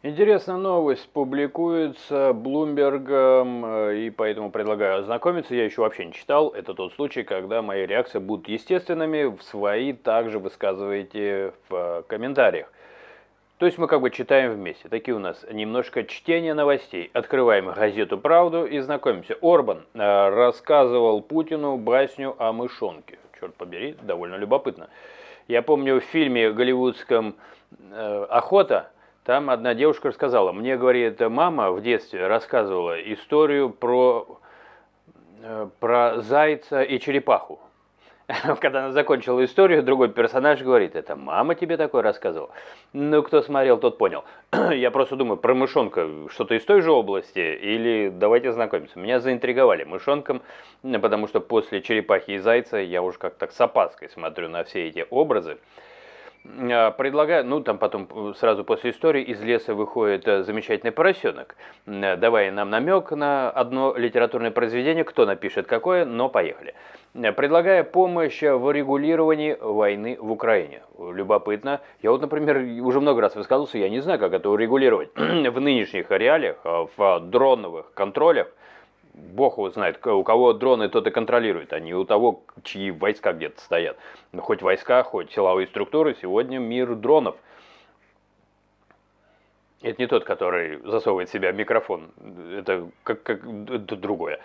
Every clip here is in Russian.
Интересная новость публикуется Блумбергом, и поэтому предлагаю ознакомиться. Я еще вообще не читал. Это тот случай, когда мои реакции будут естественными, свои также высказываете в комментариях. То есть мы как бы читаем вместе. Такие у нас немножко чтения новостей. Открываем газету «Правду» и знакомимся. Орбан рассказывал Путину басню о мышонке. Черт побери, довольно любопытно. Я помню в фильме голливудском «Охота», там одна девушка рассказала. Мне, говорит, мама в детстве рассказывала историю про зайца и черепаху. Когда она закончила историю, другой персонаж говорит: это мама тебе такое рассказывала? Ну, кто смотрел, тот понял. Я просто думаю, про мышонка что-то из той же области, или давайте знакомиться. Меня заинтриговали мышонком, потому что после черепахи и зайца я уже как-то с опаской смотрю на все эти образы. Предлагаю, ну там потом сразу после истории из леса выходит замечательный поросенок, давая нам намек на одно литературное произведение, кто напишет какое, но поехали. Предлагая помощь в регулировании войны в Украине. Любопытно. Я вот, например, уже много раз высказывался, я не знаю, как это урегулировать в нынешних реалиях, в дроновых контролях. Бог его знает, у кого дроны, тот и контролирует, а не у того, чьи войска где-то стоят. Ну, хоть войска, хоть силовые структуры, сегодня мир дронов. Это не тот, который засовывает в себя микрофон, это это другое.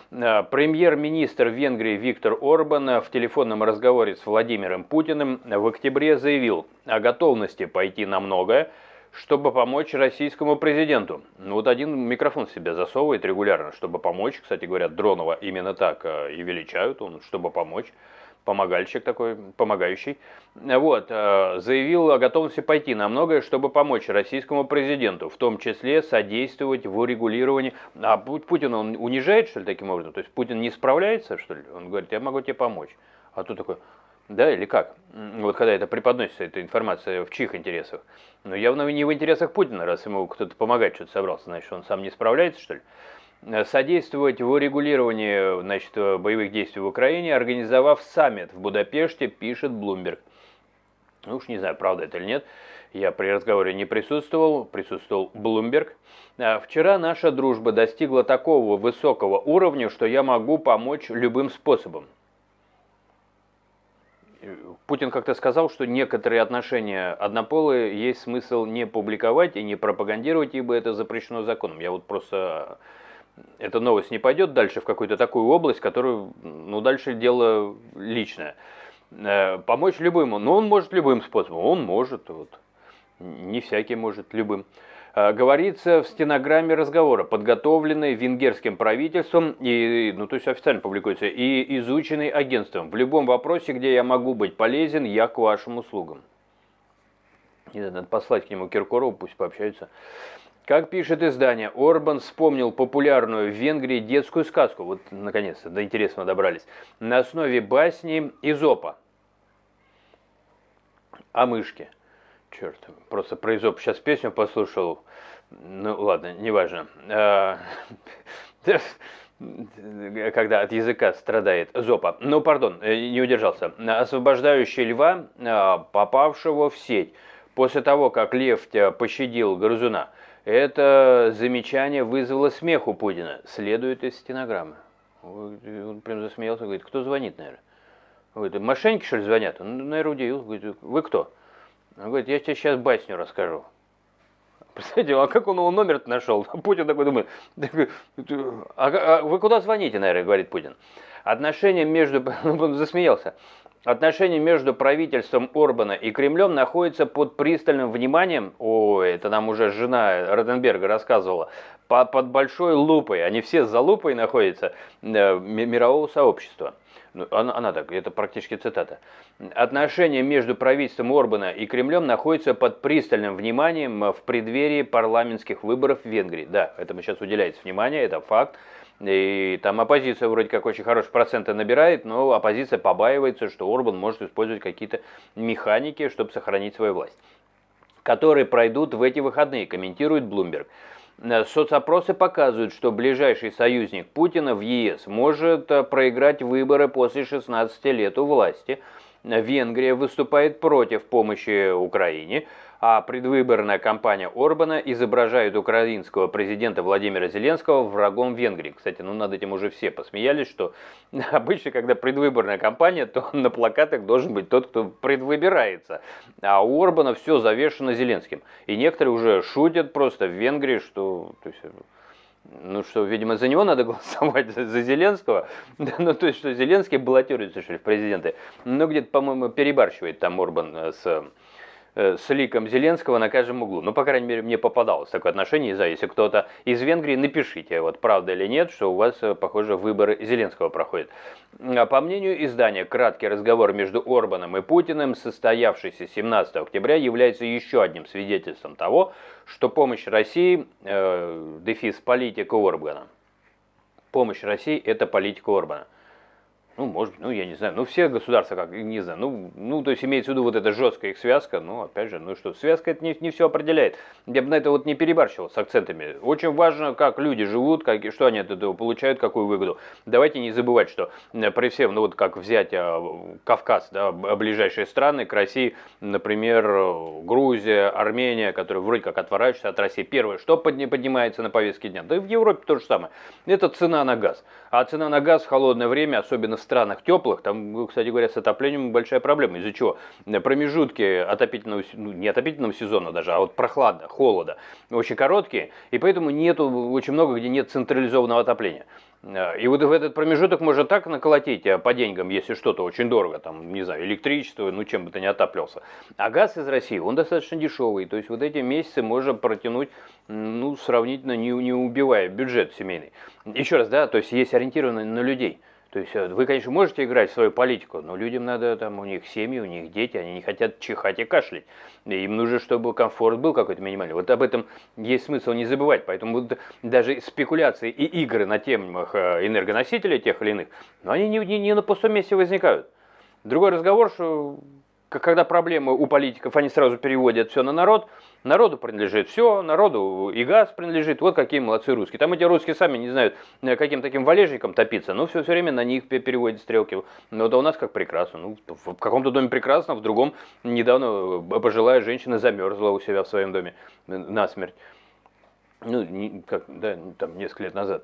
Премьер-министр Венгрии Виктор Орбан в телефонном разговоре с Владимиром Путиным в октябре заявил о готовности пойти на многое, чтобы помочь российскому президенту. Ну вот один микрофон себе засовывает регулярно, чтобы помочь. Кстати говоря, Дронова именно так и величают, он чтобы помочь. Помогальщик такой, помогающий. Вот, заявил о готовности пойти на многое, чтобы помочь российскому президенту, в том числе содействовать в урегулировании. А Путин, он унижает, что ли, таким образом? То есть Путин не справляется, что ли? Он говорит: я могу тебе помочь. А тут такой: да, или как? Вот когда это преподносится, эта информация, в чьих интересах? Ну, явно не в интересах Путина, раз ему кто-то помогать что-то собрался, значит, он сам не справляется, что ли? Содействовать в урегулировании, значит, боевых действий в Украине, организовав саммит в Будапеште, пишет Блумберг. Ну уж не знаю, правда это или нет. Я при разговоре не присутствовал, присутствовал Блумберг. Вчера наша дружба достигла такого высокого уровня, что я могу помочь любым способом. Путин как-то сказал, что некоторые отношения однополые есть смысл не публиковать и не пропагандировать, ибо это запрещено законом. Я вот просто... Эта новость не пойдет дальше в какую-то такую область, которую, ну, дальше дело личное. Помочь любым, но он может любым способом, он может, вот. Не всякий может любым. Говорится в стенограмме разговора, подготовленной венгерским правительством, и, ну, то есть официально публикуется, и изученной агентством. В любом вопросе, где я могу быть полезен, я к вашим услугам. Не знаю, надо послать к нему Киркорову, пусть пообщаются. Как пишет издание, Орбан вспомнил популярную в Венгрии детскую сказку, вот наконец-то до интересного добрались, на основе басни Изопа о мышке. Черт, просто про Изопа сейчас песню послушал, ну ладно, неважно. Когда от языка страдает Зопа. Ну, пардон, не удержался. Освобождающий льва, попавшего в сеть, после того, как лев пощадил грызуна. Это замечание вызвало смех у Путина. Следует из стенограммы. Он прям засмеялся, говорит: кто звонит, наверное? Говорит: мошенники, что ли, звонят? Он, наверное, удивился. Говорит: вы кто? Он говорит: я тебе сейчас басню расскажу. Представляете, а как он его номер-то нашел? Путин такой думает: а вы куда звоните, наверное, говорит Путин. Отношения между... Он засмеялся. Отношения между правительством Орбана и Кремлем находятся под пристальным вниманием, это нам уже жена Ротенберга рассказывала, под большой лупой, они все за лупой находятся, мирового сообщества. Она так, это практически цитата. Отношения между правительством Орбана и Кремлем находятся под пристальным вниманием в преддверии парламентских выборов в Венгрии. Да, этому сейчас уделяется внимание, это факт. И там оппозиция вроде как очень хорошие проценты набирает, но оппозиция побаивается, что Орбан может использовать какие-то механики, чтобы сохранить свою власть, которые пройдут в эти выходные, комментирует Блумберг. Соцопросы показывают, что ближайший союзник Путина в ЕС может проиграть выборы после 16 лет у власти. Венгрия выступает против помощи Украине, а предвыборная кампания Орбана изображает украинского президента Владимира Зеленского врагом Венгрии. Кстати, ну над этим уже все посмеялись, что обычно, когда предвыборная кампания, то на плакатах должен быть тот, кто предвыбирается. А у Орбана все завешено Зеленским. И некоторые уже шутят просто в Венгрии, что... То есть, ну что, видимо, за него надо голосовать, за Зеленского. Ну, то есть, что Зеленский баллотируется, что ли, в президенты. Но где-то, по-моему, перебарщивает там Орбан с ликом Зеленского на каждом углу. Ну, по крайней мере, мне попадалось такое отношение. Не знаю, если кто-то из Венгрии, напишите, вот правда или нет, что у вас, похоже, выборы Зеленского проходят. По мнению издания, краткий разговор между Орбаном и Путиным, состоявшийся 17 октября, является еще одним свидетельством того, что помощь России, дефис политика Орбана. Помощь России – это политика Орбана. Ну, может быть, ну, я не знаю. Ну, все государства, как, не знаю, то есть имеется в виду вот эта жесткая их связка, ну, опять же, ну что, связка это не все определяет. Я бы на это вот не перебарщивал с акцентами. Очень важно, как люди живут, что они от этого получают, какую выгоду. Давайте не забывать, что при всем, ну, вот как взять Кавказ, да, ближайшие страны к России, например, Грузия, Армения, которые вроде как отворачиваются от России. Первое, что поднимается на повестке дня? Да и в Европе то же самое. Это цена на газ. А цена на газ в холодное время, особенно в странах теплых, там, кстати говоря, с отоплением большая проблема. Из-за чего? Промежутки отопительного, ну, не отопительного сезона даже, а вот прохлада, холода, очень короткие, и поэтому нету, очень много где нет централизованного отопления. И вот в этот промежуток можно так наколотить по деньгам, если что-то очень дорого, там, не знаю, электричество, ну чем бы ты ни отаплялся. А газ из России, он достаточно дешевый, то есть вот эти месяцы можно протянуть, ну, сравнительно не убивая бюджет семейный. Еще раз, да, то есть есть ориентированность на людей. То есть вы, конечно, можете играть в свою политику, но людям надо, там, у них семьи, у них дети, они не хотят чихать и кашлять. Им нужно, чтобы комфорт был какой-то минимальный. Вот об этом есть смысл не забывать. Поэтому вот даже спекуляции и игры на темах энергоносителей тех или иных, но они не на пустом месте возникают. Другой разговор, что когда проблемы у политиков, они сразу переводят все на народ. Народу принадлежит все, народу и газ принадлежит. Вот какие молодцы русские. Там эти русские сами не знают, каким таким валежником топиться, но все время на них переводят стрелки. Но да у нас как прекрасно. Ну, в каком-то доме прекрасно, в другом недавно пожилая женщина замерзла у себя в своем доме насмерть. Ну, да, там несколько лет назад.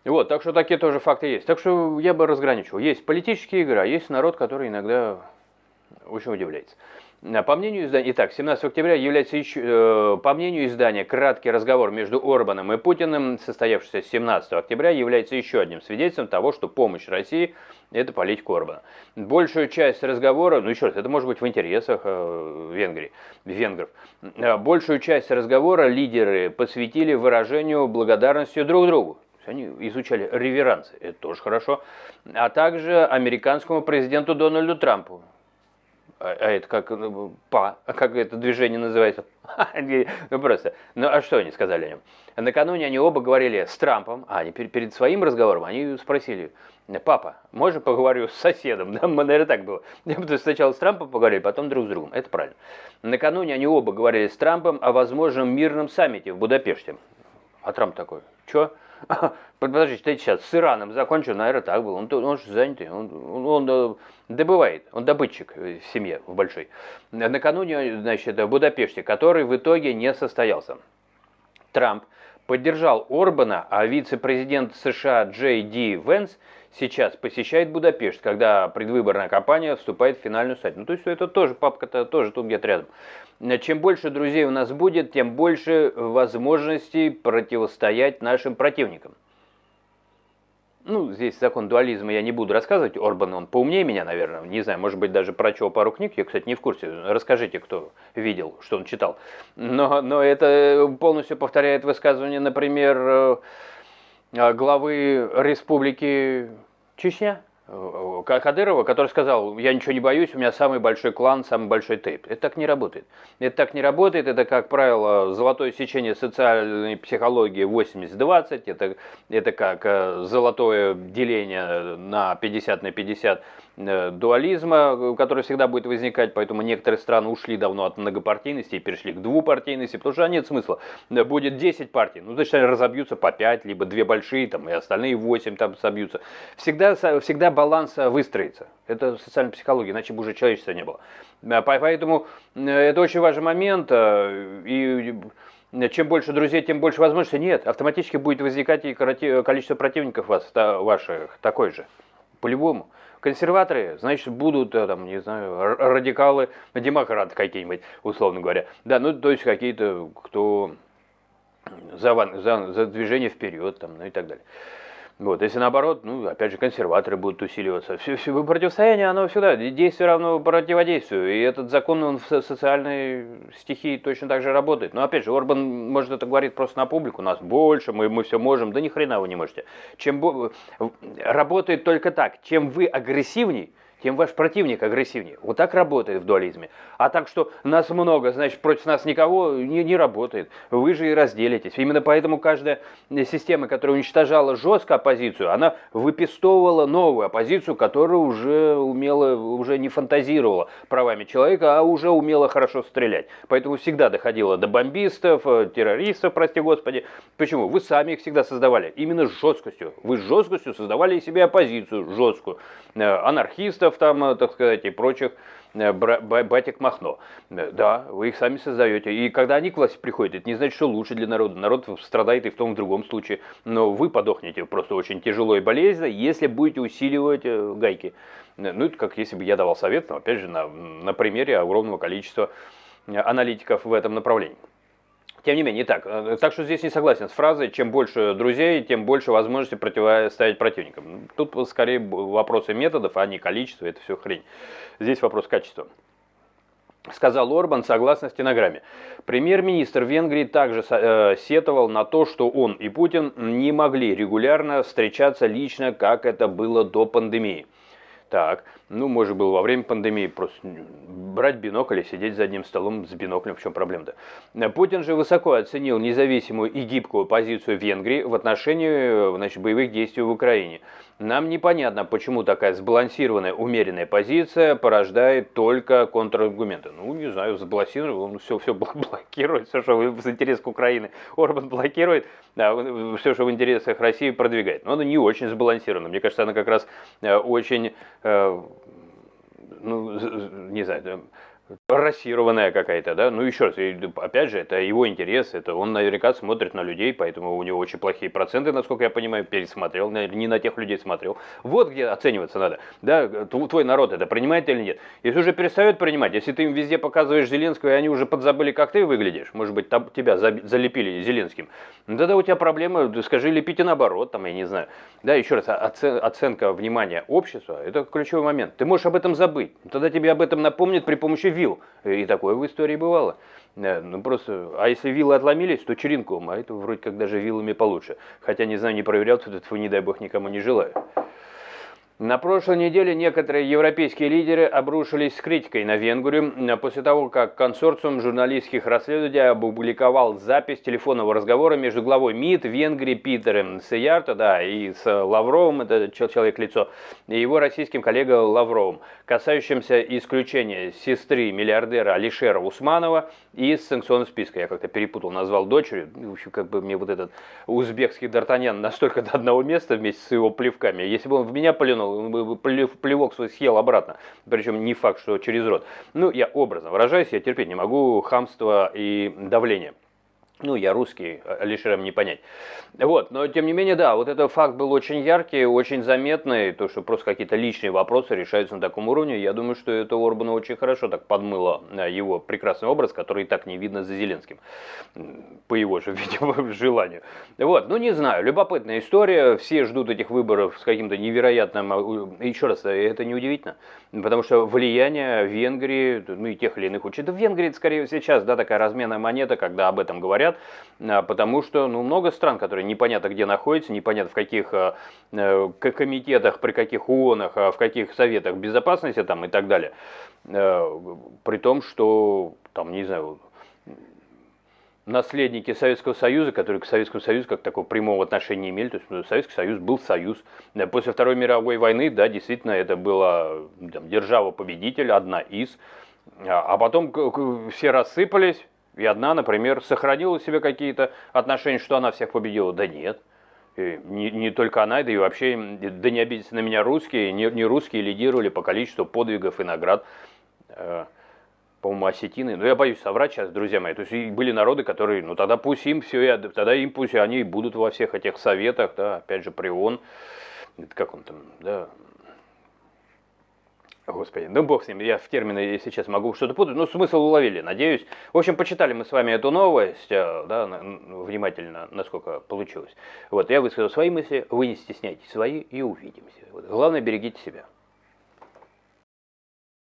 Вот, так что такие тоже факты есть. Так что я бы разграничивал. Есть политические игры, а есть народ, который иногда очень удивляется. По мнению издания, итак, 17 октября является еще, по мнению издания, краткий разговор между Орбаном и Путиным, состоявшийся 17 октября, является еще одним свидетельством того, что помощь России – это политика Орбана. Большую часть разговора, ну еще раз, это может быть в интересах венгров, большую часть разговора лидеры посвятили выражению благодарности друг другу. Они изучали реверансы, это тоже хорошо, а также американскому президенту Дональду Трампу. А это как, как это движение называется? Ну просто, ну а что они сказали о нем? Накануне они оба говорили с Трампом, они перед своим разговором, они спросили: папа, можно поговорю с соседом? Да, наверное, так было. Сначала с Трампом поговорили, потом друг с другом, это правильно. Накануне они оба говорили с Трампом о возможном мирном саммите в Будапеште. А Трамп такой: чё? Подождите, сейчас с Ираном закончил, наверное, так был. Он же занятый, он добывает, он добытчик в семье, в большой. Накануне, значит, в Будапеште, который в итоге не состоялся. Трамп поддержал Орбана, а вице-президент США Джей Ди Венс сейчас посещает Будапешт, когда предвыборная кампания вступает в финальную стадию. Ну, то есть это тоже, папка-то тоже тут где-то рядом. Чем больше друзей у нас будет, тем больше возможностей противостоять нашим противникам. Ну, здесь закон дуализма я не буду рассказывать. Орбан, он поумнее меня, наверное. Не знаю, может быть, даже прочел пару книг. Я, кстати, не в курсе. Расскажите, кто видел, что он читал. Но это полностью повторяет высказывание, например, главы Республики Чечня, Кадырова, который сказал: я ничего не боюсь, у меня самый большой клан, самый большой тейп. Это так не работает. Это так не работает, это, как правило, золотое сечение социальной психологии 80-20, это как золотое деление на 50 на 50 дуализма, который всегда будет возникать, поэтому некоторые страны ушли давно от многопартийности и перешли к двупартийности, потому что нет смысла. Будет 10 партий, ну, значит, они разобьются по 5, либо 2 большие, там, и остальные 8 там собьются. Всегда баланс выстроится. Это социальная психология, иначе бы уже человечества не было. Поэтому это очень важный момент, и чем больше друзей, тем больше возможностей. Нет, автоматически будет возникать и количество противников ваших такое же. По-любому. Консерваторы, значит, будут, там, не знаю, радикалы, демократы какие-нибудь, условно говоря. Да, ну, то есть какие-то, кто за движение вперед, там, ну и так далее. Вот, если наоборот, ну, опять же, консерваторы будут усиливаться. Все противостояние, оно всегда, действие равно противодействию. И этот закон, он в социальной стихии точно так же работает. Но опять же, Орбан, может, это говорит просто на публику, нас больше, мы все можем. Да ни хрена вы не можете. Работает только так. Чем вы агрессивней, тем ваш противник агрессивнее. Вот так работает в дуализме. А так, что нас много, значит, против нас никого не работает. Вы же и разделитесь. Именно поэтому каждая система, которая уничтожала жестко оппозицию, она выпестовывала новую оппозицию, которая уже не фантазировала правами человека, а уже умела хорошо стрелять. Поэтому всегда доходило до бомбистов, террористов, прости господи. Почему? Вы сами их всегда создавали. Именно с жесткостью. Вы с жесткостью создавали себе оппозицию жесткую. Анархистов там, так сказать, и прочих батик Махно. Да, вы их сами создаете. И когда они к власти приходят, это не значит, что лучше для народа. Народ страдает и в том, и в другом случае. Но вы подохнете просто очень тяжело и болезненно, если будете усиливать гайки. Ну, это как если бы я давал совет, но, опять же, на примере огромного количества аналитиков в этом направлении. Тем не менее, так что здесь не согласен с фразой, чем больше друзей, тем больше возможностей противостоять противникам. Тут скорее вопросы методов, а не количества, это все хрень. Здесь вопрос качества. Сказал Орбан согласно стенограмме. Премьер-министр Венгрии также сетовал на то, что он и Путин не могли регулярно встречаться лично, как это было до пандемии. Так, ну, может было во время пандемии просто брать бинокль и сидеть за одним столом с биноклем, в чем проблема-то? Путин же высоко оценил независимую и гибкую позицию Венгрии в отношении, значит, боевых действий в Украине. Нам непонятно, почему такая сбалансированная, умеренная позиция порождает только контраргументы. Ну, не знаю, сбалансированный, он все блокирует, все, что в интересах Украины. Орбан блокирует, а все, что в интересах России, продвигает. Но она не очень сбалансирована. Мне кажется, она как раз очень, ну, не знаю, расированная какая-то, да, ну еще раз, опять же, это его интерес, это он наверняка смотрит на людей, поэтому у него очень плохие проценты, насколько я понимаю, пересмотрел, не на тех людей смотрел. Вот где оцениваться надо, да, твой народ это принимает или нет. Если уже перестает принимать, если ты им везде показываешь Зеленского, и они уже подзабыли, как ты выглядишь, может быть, там тебя залепили Зеленским, ну тогда у тебя проблемы, скажи, лепите наоборот, там, я не знаю. Да, еще раз, оценка внимания общества, это ключевой момент. Ты можешь об этом забыть, тогда тебе об этом напомнят при помощи вил. И такое в истории бывало. Ну просто, а если вилы отломились, то черенком, а это вроде как даже вилами получше. Хотя, не знаю, не проверял, тут этого, не дай бог, никому не желаю. На прошлой неделе некоторые европейские лидеры обрушились с критикой на Венгрию после того, как консорциум журналистских расследований опубликовал запись телефонного разговора между главой МИД Венгрии Питером Сеярто, да, и с Лавровым, это человек-лицо, и его российским коллегой Лавровым, касающимся исключения сестры миллиардера Алишера Усманова из санкционного списка. Я как-то перепутал, назвал дочерью. В общем, как бы мне вот этот узбекский Д'Артаньян настолько до одного места вместе с его плевками. Если бы он в меня плюнул, он бы плевок свой съел обратно. Причем не факт, что через рот. Ну, я образно выражаюсь, я терпеть не могу хамство и давление. Ну, я русский, Алишером не понять. Вот, но тем не менее, да, вот этот факт был очень яркий, очень заметный, то, что просто какие-то личные вопросы решаются на таком уровне. Я думаю, что это Орбану очень хорошо так подмыло его прекрасный образ, который и так не видно за Зеленским, по его же, видимо, желанию. Вот, ну не знаю, любопытная история, все ждут этих выборов с каким-то невероятным, еще раз, это не удивительно, потому что влияние Венгрии, ну и тех или иных учителей, в Венгрии это скорее сейчас, да, такая разменная монета, когда об этом говорят, потому что, ну, много стран, которые непонятно где находятся, непонятно в каких комитетах, при каких ООНах, в каких советах безопасности там и так далее, при том, что, там, не знаю, наследники Советского Союза, которые к Советскому Союзу как такого прямого отношения не имели, то есть Советский Союз был союз. После Второй мировой войны, да, действительно, это была там, держава-победитель, одна из. А потом все рассыпались, и одна, например, сохранила себе какие-то отношения, что она всех победила. Да нет. И не только она, да и вообще, да не обидятся на меня русские, не русские лидировали по количеству подвигов и наград. По-моему, осетины. Но я боюсь соврать сейчас, друзья мои. То есть были народы, которые, ну тогда пусть им все, тогда им пусть они и будут во всех этих советах, да, опять же, при ООН. Как он там, да. Господи, ну бог с ним, я в термины сейчас могу что-то путать, но смысл уловили, надеюсь. В общем, почитали мы с вами эту новость, да, внимательно, насколько получилось. Вот, я высказал свои мысли, вы не стесняйтесь свои и увидимся. Вот, главное, берегите себя.